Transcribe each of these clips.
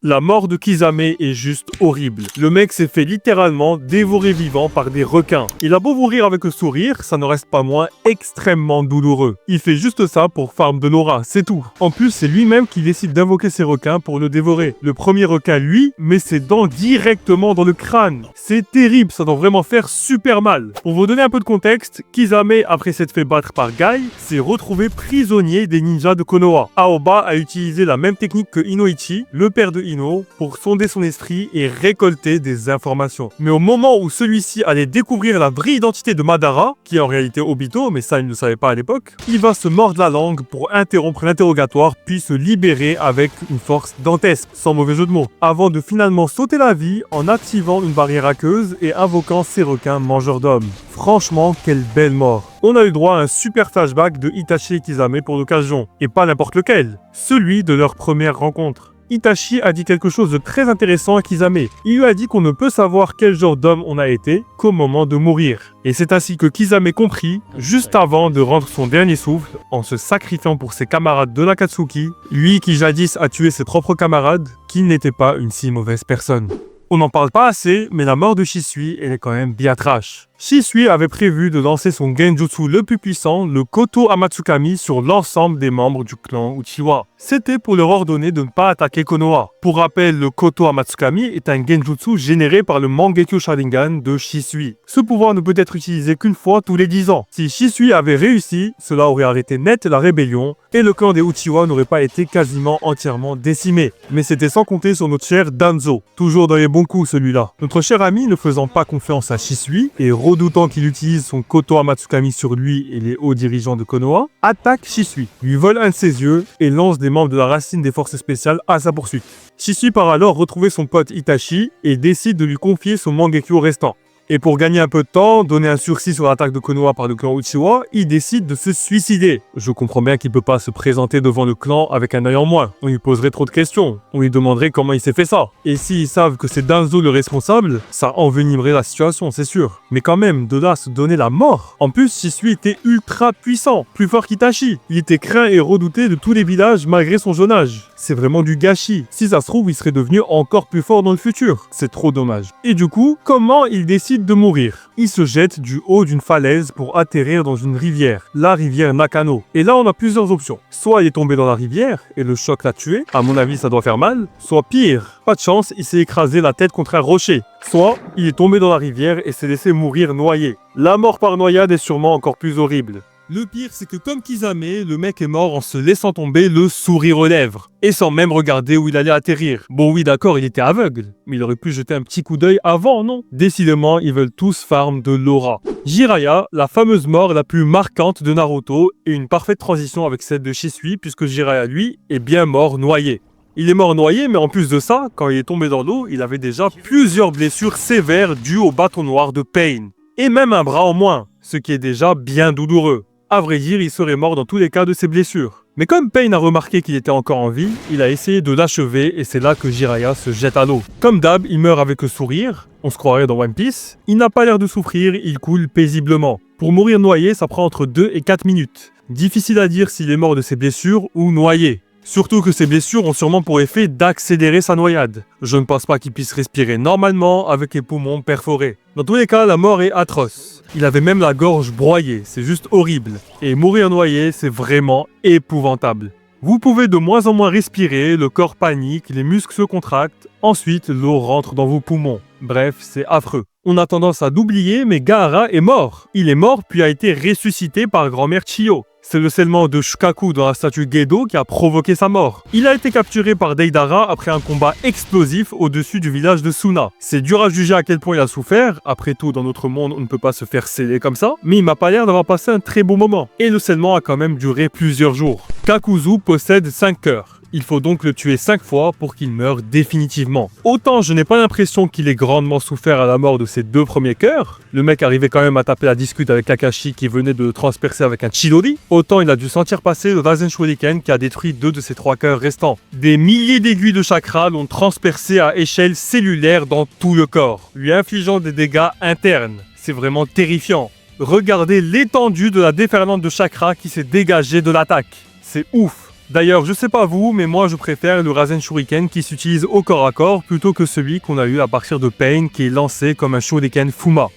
La mort de Kisame est juste horrible. Le mec s'est fait littéralement dévorer vivant par des requins. Il a beau vous rire avec le sourire, ça ne reste pas moins extrêmement douloureux. Il fait juste ça pour farm de l'aura, c'est tout. En plus, c'est lui-même qui décide d'invoquer ces requins pour le dévorer. Le premier requin, lui, met ses dents directement dans le crâne. C'est terrible, ça doit vraiment faire super mal. Pour vous donner un peu de contexte, Kisame, après s'être fait battre par Gai, s'est retrouvé prisonnier des ninjas de Konoha. Aoba a utilisé la même technique que Inoichi, le père de Ino, pour sonder son esprit et récolter des informations. Mais au moment où celui-ci allait découvrir la vraie identité de Madara, qui est en réalité Obito, mais ça il ne le savait pas à l'époque, il va se mordre la langue pour interrompre l'interrogatoire puis se libérer avec une force dantesque, sans mauvais jeu de mots, avant de finalement sauter la vie en activant une barrière aqueuse et invoquant ses requins mangeurs d'hommes. Franchement, quelle belle mort. On a eu droit à un super flashback de Itachi et Kisame pour l'occasion, et pas n'importe lequel, celui de leur première rencontre. Itachi a dit quelque chose de très intéressant à Kisame. Il lui a dit qu'on ne peut savoir quel genre d'homme on a été qu'au moment de mourir. Et c'est ainsi que Kisame comprit, juste avant de rendre son dernier souffle, en se sacrifiant pour ses camarades de l'Akatsuki, lui qui jadis a tué ses propres camarades, qu'il n'était pas une si mauvaise personne. On n'en parle pas assez, mais la mort de Shisui, elle est quand même bien trash. Shisui avait prévu de lancer son genjutsu le plus puissant, le Koto Amatsukami, sur l'ensemble des membres du clan Uchiwa. C'était pour leur ordonner de ne pas attaquer Konoha. Pour rappel, le Koto Amatsukami est un genjutsu généré par le Mangekyo Sharingan de Shisui. Ce pouvoir ne peut être utilisé qu'une fois tous les 10 ans. Si Shisui avait réussi, cela aurait arrêté net la rébellion, et le clan des Uchiwa n'aurait pas été quasiment entièrement décimé. Mais c'était sans compter sur notre cher Danzo. Toujours dans les bons coups celui-là. Notre cher ami, ne faisant pas confiance à Shisui, et redoutant qu'il utilise son Koto Amatsukami sur lui et les hauts dirigeants de Konoha, attaque Shisui, lui vole un de ses yeux et lance des membres de la racine des forces spéciales à sa poursuite. Shisui part alors retrouver son pote Itachi et décide de lui confier son Mangekyo restant. Et pour gagner un peu de temps, donner un sursis sur l'attaque de Konoha par le clan Uchiwa, il décide de se suicider. Je comprends bien qu'il peut pas se présenter devant le clan avec un œil en moins. On lui poserait trop de questions. On lui demanderait comment il s'est fait ça. Et s'ils savent que c'est Danzo le responsable, ça envenimerait la situation, c'est sûr. Mais quand même, de là à se donner la mort. En plus, Shisui était ultra puissant, plus fort qu'Itachi. Il était craint et redouté de tous les villages malgré son jeune âge. C'est vraiment du gâchis. Si ça se trouve, il serait devenu encore plus fort dans le futur. C'est trop dommage. Et du coup, comment il décide de mourir? Il se jette du haut d'une falaise pour atterrir dans une rivière, la rivière Nakano. Et là, on a plusieurs options. Soit il est tombé dans la rivière et le choc l'a tué, à mon avis ça doit faire mal. Soit pire, pas de chance, il s'est écrasé la tête contre un rocher. Soit il est tombé dans la rivière et s'est laissé mourir noyé. La mort par noyade est sûrement encore plus horrible. Le pire, c'est que comme Kisame, le mec est mort en se laissant tomber le sourire aux lèvres, et sans même regarder où il allait atterrir. Bon oui d'accord, il était aveugle, mais il aurait pu jeter un petit coup d'œil avant, non? Décidément, ils veulent tous farm de l'aura. Jiraiya, la fameuse mort la plus marquante de Naruto, et une parfaite transition avec celle de Shisui, puisque Jiraiya, lui, est bien mort noyé. Il est mort noyé, mais en plus de ça, quand il est tombé dans l'eau, il avait déjà plusieurs blessures sévères dues au bâton noir de Pain. Et même un bras en moins, ce qui est déjà bien douloureux. À vrai dire, il serait mort dans tous les cas de ses blessures. Mais comme Pain a remarqué qu'il était encore en vie, il a essayé de l'achever et c'est là que Jiraiya se jette à l'eau. Comme d'hab, il meurt avec le sourire, on se croirait dans One Piece. Il n'a pas l'air de souffrir, il coule paisiblement. Pour mourir noyé, ça prend entre 2 et 4 minutes. Difficile à dire s'il est mort de ses blessures ou noyé. Surtout que ces blessures ont sûrement pour effet d'accélérer sa noyade. Je ne pense pas qu'il puisse respirer normalement avec les poumons perforés. Dans tous les cas, la mort est atroce. Il avait même la gorge broyée, c'est juste horrible. Et mourir noyé, c'est vraiment épouvantable. Vous pouvez de moins en moins respirer, le corps panique, les muscles se contractent, ensuite l'eau rentre dans vos poumons. Bref, c'est affreux. On a tendance à l'oublier, mais Gaara est mort. Il est mort puis a été ressuscité par grand-mère Chiyo. C'est le scellement de Shukaku dans la statue Gedo qui a provoqué sa mort. Il a été capturé par Deidara après un combat explosif au-dessus du village de Suna. C'est dur à juger à quel point il a souffert. Après tout, dans notre monde, on ne peut pas se faire sceller comme ça. Mais il m'a pas l'air d'avoir passé un très bon moment. Et le scellement a quand même duré plusieurs jours. Kakuzu possède 5 cœurs. Il faut donc le tuer 5 fois pour qu'il meure définitivement. Autant je n'ai pas l'impression qu'il ait grandement souffert à la mort de ses 2 premiers cœurs. Le mec arrivait quand même à taper la discute avec Kakashi qui venait de le transpercer avec un Chidori. Autant il a dû sentir passer le Rasen Shuriken qui a détruit 2 de ses 3 cœurs restants. Des milliers d'aiguilles de chakra l'ont transpercé à échelle cellulaire dans tout le corps, lui infligeant des dégâts internes. C'est vraiment terrifiant. Regardez l'étendue de la déferlante de chakra qui s'est dégagée de l'attaque. C'est ouf. D'ailleurs, je sais pas vous, mais moi je préfère le Rasen Shuriken qui s'utilise au corps à corps plutôt que celui qu'on a eu à partir de Pain qui est lancé comme un Shuriken Fuma.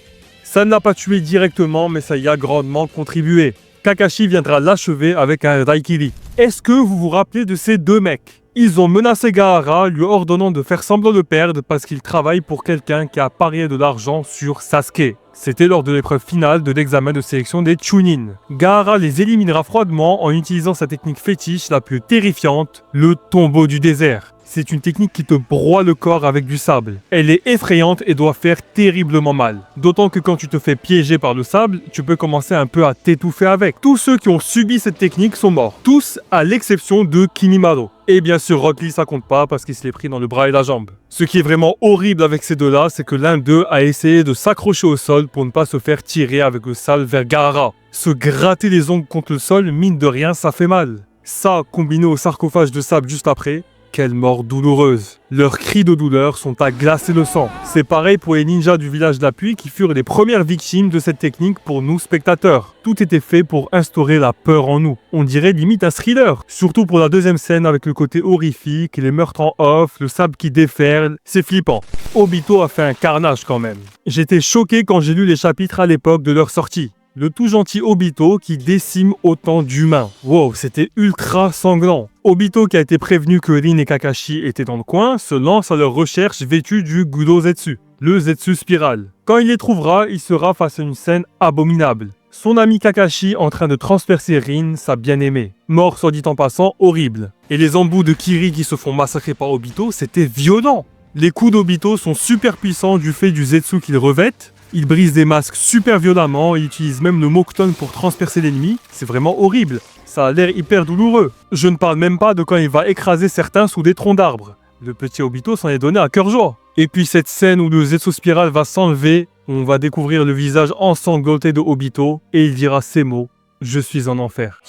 Ça ne l'a pas tué directement, mais ça y a grandement contribué. Kakashi viendra l'achever avec un Daikiri. Est-ce que vous vous rappelez de ces deux mecs? Ils ont menacé Gaara, lui ordonnant de faire semblant de perdre parce qu'il travaille pour quelqu'un qui a parié de l'argent sur Sasuke. C'était lors de l'épreuve finale de l'examen de sélection des Chunin. Gaara les éliminera froidement en utilisant sa technique fétiche la plus terrifiante, le tombeau du désert. C'est une technique qui te broie le corps avec du sable. Elle est effrayante et doit faire terriblement mal. D'autant que quand tu te fais piéger par le sable, tu peux commencer un peu à t'étouffer avec. Tous ceux qui ont subi cette technique sont morts. Tous à l'exception de Kimimaro. Et bien sûr, Rock Lee, ça compte pas parce qu'il se l'est pris dans le bras et la jambe. Ce qui est vraiment horrible avec ces deux-là, c'est que l'un d'eux a essayé de s'accrocher au sol pour ne pas se faire tirer avec le sable vers Gaara. Se gratter les ongles contre le sol, mine de rien, ça fait mal. Ça, combiné au sarcophage de sable juste après, quelle mort douloureuse. Leurs cris de douleur sont à glacer le sang. C'est pareil pour les ninjas du village d'appui qui furent les premières victimes de cette technique pour nous spectateurs. Tout était fait pour instaurer la peur en nous. On dirait limite un thriller. Surtout pour la deuxième scène avec le côté horrifique, les meurtres en off, le sable qui déferle. C'est flippant. Obito a fait un carnage quand même. J'étais choqué quand j'ai lu les chapitres à l'époque de leur sortie. Le tout gentil Obito qui décime autant d'humains. Wow, c'était ultra sanglant. Obito, qui a été prévenu que Rin et Kakashi étaient dans le coin, se lance à leur recherche vêtu du Gudo Zetsu, le Zetsu Spiral. Quand il les trouvera, il sera face à une scène abominable. Son ami Kakashi en train de transpercer Rin, sa bien-aimée. Mort, soit dit en passant, horrible. Et les embouts de Kiri qui se font massacrer par Obito, c'était violent. Les coups d'Obito sont super puissants du fait du Zetsu qu'ils revêtent. Il brise des masques super violemment, il utilise même le Mokuton pour transpercer l'ennemi. C'est vraiment horrible. Ça a l'air hyper douloureux. Je ne parle même pas de quand il va écraser certains sous des troncs d'arbres. Le petit Obito s'en est donné à cœur joie. Et puis cette scène où le Zetsu Spiral va s'enlever, on va découvrir le visage ensanglanté de Obito, et il dira ces mots: « Je suis en enfer ».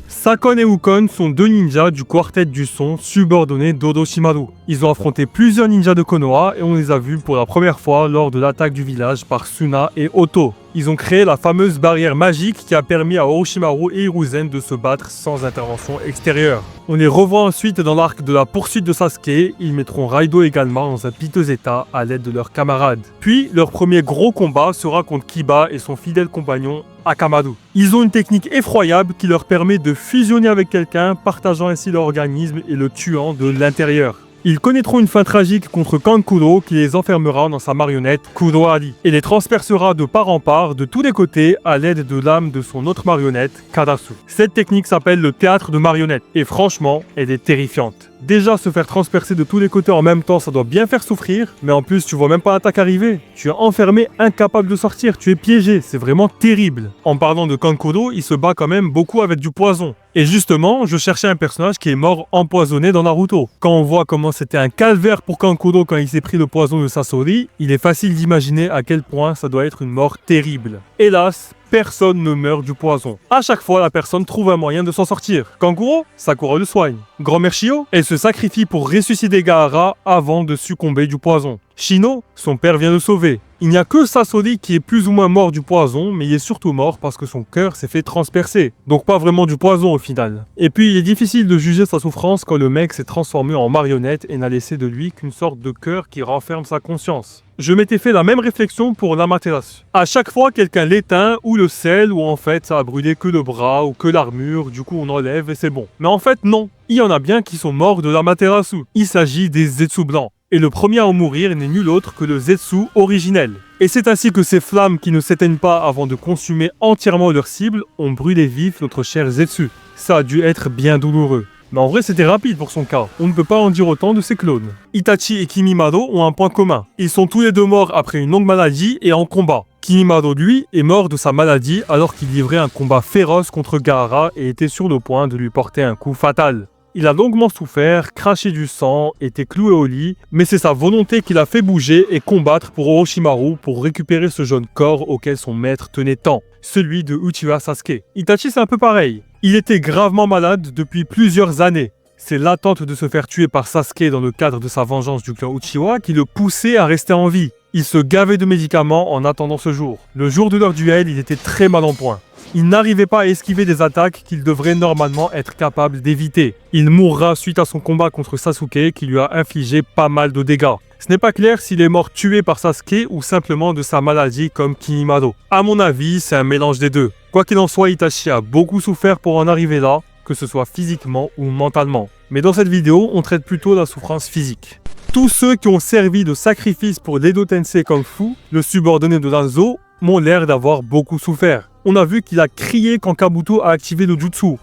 Sakon et Ukon sont deux ninjas du quartet du son subordonnés d'Odoshimaru. Ils ont affronté plusieurs ninjas de Konoha et on les a vus pour la première fois lors de l'attaque du village par Suna et Oto. Ils ont créé la fameuse barrière magique qui a permis à Orochimaru et Hiruzen de se battre sans intervention extérieure. On les revoit ensuite dans l'arc de la poursuite de Sasuke, ils mettront Raido également dans un piteux état à l'aide de leurs camarades. Puis leur premier gros combat sera contre Kiba et son fidèle compagnon Akamaru. Ils ont une technique effroyable qui leur permet de fusionner avec quelqu'un, partageant ainsi leur organisme et le tuant de l'intérieur. Ils connaîtront une fin tragique contre Kankuro qui les enfermera dans sa marionnette Kuroari et les transpercera de part en part de tous les côtés à l'aide de l'âme de son autre marionnette, Karasu. Cette technique s'appelle le théâtre de marionnettes et franchement, elle est terrifiante. Déjà, se faire transpercer de tous les côtés en même temps, ça doit bien faire souffrir, mais en plus, tu vois même pas l'attaque arriver. Tu es enfermé, incapable de sortir, tu es piégé, c'est vraiment terrible. En parlant de Kankuro, il se bat quand même beaucoup avec du poison. Et justement, je cherchais un personnage qui est mort empoisonné dans Naruto. Quand on voit comment c'était un calvaire pour Kankuro quand il s'est pris le poison de Sasori, il est facile d'imaginer à quel point ça doit être une mort terrible. Hélas, personne ne meurt du poison. À chaque fois, la personne trouve un moyen de s'en sortir. Kankuro, Sakura le soigne. Grand-mère Shio, elle se sacrifie pour ressusciter Gaara avant de succomber du poison. Shino, son père vient le sauver. Il n'y a que Sasori qui est plus ou moins mort du poison, mais il est surtout mort parce que son cœur s'est fait transpercer. Donc pas vraiment du poison au final. Et puis il est difficile de juger sa souffrance quand le mec s'est transformé en marionnette et n'a laissé de lui qu'une sorte de cœur qui renferme sa conscience. Je m'étais fait la même réflexion pour l'Amaterasu. À chaque fois, quelqu'un l'éteint ou le scelle, ou en fait ça a brûlé que le bras ou que l'armure, du coup on enlève et c'est bon. Mais en fait non, il y en a bien qui sont morts de l'Amaterasu. Il s'agit des Zetsu blancs. Et le premier à en mourir n'est nul autre que le Zetsu originel. Et c'est ainsi que ces flammes qui ne s'éteignent pas avant de consumer entièrement leur cible ont brûlé vif notre cher Zetsu. Ça a dû être bien douloureux. Mais en vrai c'était rapide pour son cas, on ne peut pas en dire autant de ses clones. Itachi et Kimimaro ont un point commun. Ils sont tous les deux morts après une longue maladie et en combat. Kimimaro lui est mort de sa maladie alors qu'il livrait un combat féroce contre Gaara et était sur le point de lui porter un coup fatal. Il a longuement souffert, craché du sang, été cloué au lit, mais c'est sa volonté qui l'a fait bouger et combattre pour Orochimaru pour récupérer ce jeune corps auquel son maître tenait tant, celui de Uchiha Sasuke. Itachi c'est un peu pareil. Il était gravement malade depuis plusieurs années. C'est l'attente de se faire tuer par Sasuke dans le cadre de sa vengeance du clan Uchiwa qui le poussait à rester en vie. Il se gavait de médicaments en attendant ce jour. Le jour de leur duel, il était très mal en point. Il n'arrivait pas à esquiver des attaques qu'il devrait normalement être capable d'éviter. Il mourra suite à son combat contre Sasuke qui lui a infligé pas mal de dégâts. Ce n'est pas clair s'il est mort tué par Sasuke ou simplement de sa maladie comme Kimimaro. À mon avis, c'est un mélange des deux. Quoi qu'il en soit, Itachi a beaucoup souffert pour en arriver là, que ce soit physiquement ou mentalement. Mais dans cette vidéo, on traite plutôt la souffrance physique. Tous ceux qui ont servi de sacrifice pour l'Edo Tensei Kung Fu, le subordonné de Danzo, m'ont l'air d'avoir beaucoup souffert. On a vu qu'il a crié quand Kabuto a activé le jutsu.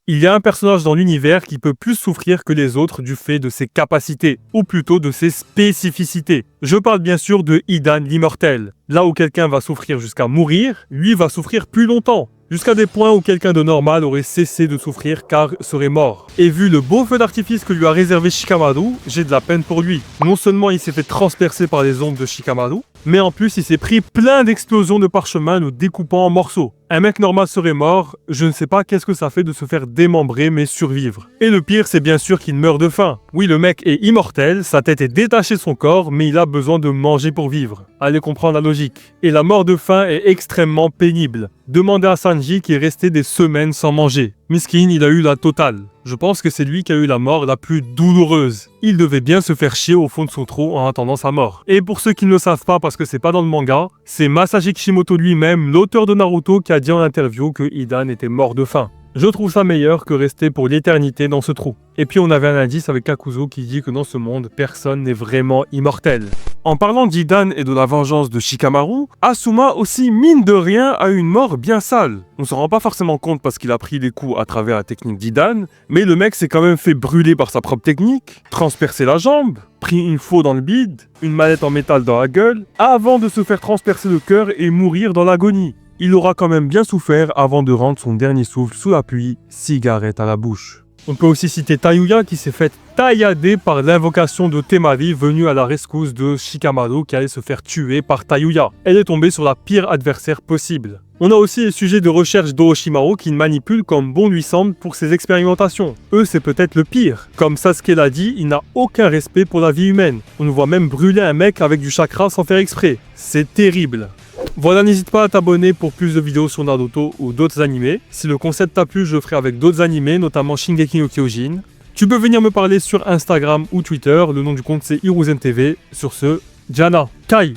Il y a un personnage dans l'univers qui peut plus souffrir que les autres du fait de ses capacités, ou plutôt de ses spécificités. Je parle bien sûr de Hidan l'immortel. Là où quelqu'un va souffrir jusqu'à mourir, lui va souffrir plus longtemps. Jusqu'à des points où quelqu'un de normal aurait cessé de souffrir car serait mort. Et vu le beau feu d'artifice que lui a réservé Shikamaru, j'ai de la peine pour lui. Non seulement il s'est fait transpercer par les ombres de Shikamaru, mais en plus il s'est pris plein d'explosions de parchemin le découpant en morceaux. Un mec normal serait mort, je ne sais pas qu'est-ce que ça fait de se faire démembrer mais survivre. Et le pire c'est bien sûr qu'il meurt de faim. Oui, le mec est immortel, sa tête est détachée de son corps, mais il a besoin de manger pour vivre. Allez comprendre la logique. Et la mort de faim est extrêmement pénible. Demandez à Sanji qui est resté des semaines sans manger. Miskin, il a eu la totale. Je pense que c'est lui qui a eu la mort la plus douloureuse. Il devait bien se faire chier au fond de son trou en attendant sa mort. Et pour ceux qui ne le savent pas parce que c'est pas dans le manga, c'est Masashi Kishimoto lui-même, l'auteur de Naruto, qui a dit en interview que Hidan était mort de faim. Je trouve ça meilleur que rester pour l'éternité dans ce trou. Et puis on avait un indice avec Kakuzo qui dit que dans ce monde, personne n'est vraiment immortel. En parlant d'Hidan et de la vengeance de Shikamaru, Asuma aussi mine de rien a eu une mort bien sale. On s'en rend pas forcément compte parce qu'il a pris les coups à travers la technique d'Hidan, mais le mec s'est quand même fait brûler par sa propre technique, transpercer la jambe, pris une faux dans le bide, une mallette en métal dans la gueule, avant de se faire transpercer le cœur et mourir dans l'agonie. Il aura quand même bien souffert avant de rendre son dernier souffle sous la pluie, cigarette à la bouche. On peut aussi citer Tayuya qui s'est fait taillader par l'invocation de Temari venue à la rescousse de Shikamaru qui allait se faire tuer par Tayuya. Elle est tombée sur la pire adversaire possible. On a aussi les sujets de recherche d'Orochimaru qui manipule comme bon lui semble pour ses expérimentations. Eux, c'est peut-être le pire. Comme Sasuke l'a dit, il n'a aucun respect pour la vie humaine. On nous voit même brûler un mec avec du chakra sans faire exprès. C'est terrible. Voilà, n'hésite pas à t'abonner pour plus de vidéos sur Naruto ou d'autres animés. Si le concept t'a plu, je le ferai avec d'autres animés, notamment Shingeki no Kyojin. Tu peux venir me parler sur Instagram ou Twitter, le nom du compte c'est HiruzenTV. Sur ce, Jana, Kai.